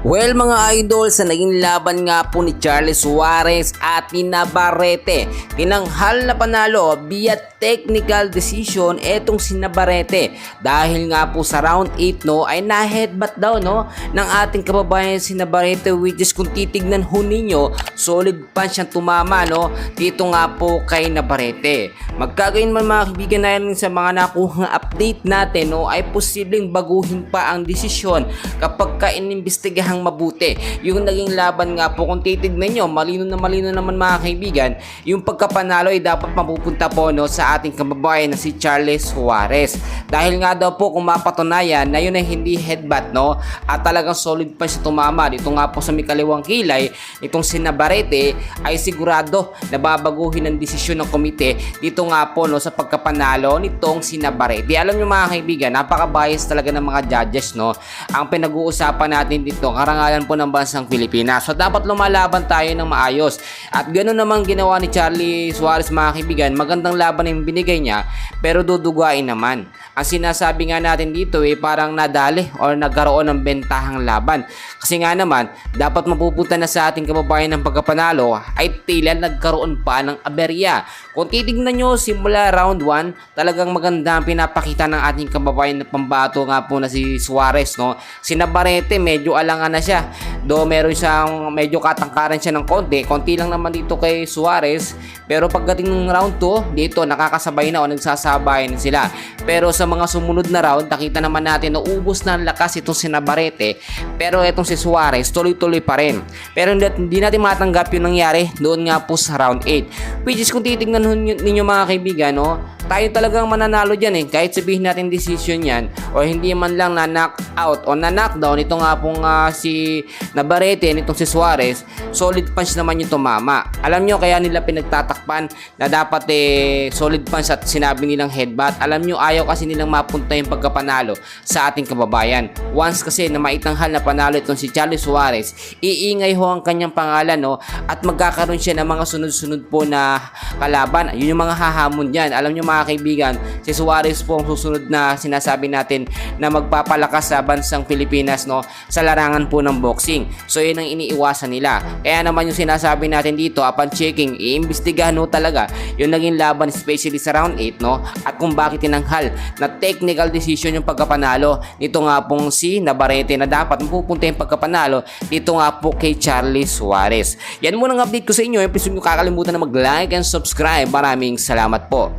Well mga idol, sa naging laban nga po ni Charles Suarez at ni Navarrete, tinanghal na panalo via technical decision etong si Navarrete dahil nga po sa round 8 ay na-headbutt daw ng ating kababayan si Navarrete, which is kung titignan ho ninyo, solid punch siyang tumama dito nga po kay Navarrete. Magkagayon man mga kaibigan natin sa mga nakuha update natin ay posibleng baguhin pa ang desisyon kapag inimbestigahang mabuti yung naging laban nga po. Kung titignan nyo, malino naman mga kaibigan, yung pagkapanalo ay dapat mapupunta po sa ating kababayan na si Charles Suarez, dahil nga daw po kung mapatunayan na yun ay hindi headbutt at talagang solid pa siya tumama dito nga po sa may kaliwang kilay itong si Navarrete, ay sigurado na babaguhin ang desisyon ng komite dito nga po sa pagkapanalo nitong si Navarrete. Alam nyo mga kaibigan, napaka-bias talaga ng mga judges ang pinag-uusapan natin dito, karangalan po ng bansang Pilipinas. So dapat lumalaban tayo ng maayos. At ganoon naman ginawa ni Charlie Suarez mga kaibigan. Magandang laban yung binigay niya, pero duduguain naman. Ang sinasabi nga natin dito parang nadali or nagkaroon ng bentahang laban. Kasi nga naman, dapat mapupunta na sa ating kababayan ng pagkapanalo ay tila nagkaroon pa ng aberya. Kung titignan nyo, simula round 1, talagang maganda ang pinapakita ng ating kababayan na pambato nga po na si Suarez. Si Navarrete, medyo alangan na siya. Do meron siyang medyo katangkaran siya ng konti lang naman dito kay Suarez. Pero pagdating ng round 2, dito nakakasabay na o nagsasabay na sila. Pero sa mga sumunod na round, nakita naman natin na ubos na ang lakas itong si Navarrete. Pero itong si Suarez, tuloy-tuloy pa rin. Pero hindi natin matanggap yung nangyari doon nga po sa round 8. Which is kung titignan ninyo mga kaibigan, tayo talagang mananalo dyan kahit sabihin natin decision yan o hindi man lang na-knock out o na-knockdown. Ito nga pong si Navarrete, nitong si Suarez, solid punch naman yung tumama. Alam nyo kaya nila pinagtatakpan na dapat solid punch at sinabi nilang headbutt. Alam nyo, ayaw kasi nilang mapunta yung pagkapanalo sa ating kababayan. Once kasi na maitanghal na panalo itong si Charles Suarez, iingay ho ang kanyang pangalan at magkakaroon siya ng mga sunod-sunod po na kalaban. Yun yung mga hahamon dyan. Alam nyo mga kaibigan, si Suarez po ang susunod na sinasabi natin na magpapalakas sa bansang Pilipinas sa larangan po ng boxing. So yun ang iniiwasan nila. Kaya naman yung sinasabi natin dito, upon checking, iimbestigahan talaga yung naging laban, especially sa round 8 at kung bakit tinanghal na technical decision yung pagkapanalo nito nga pong si Navarrete, na dapat mapupunta yung pagkapanalo dito nga po kay Charlie Suarez. Yan muna ang update ko sa inyo. Please huwag niyo kakalimutan na mag-like and subscribe. Maraming salamat po.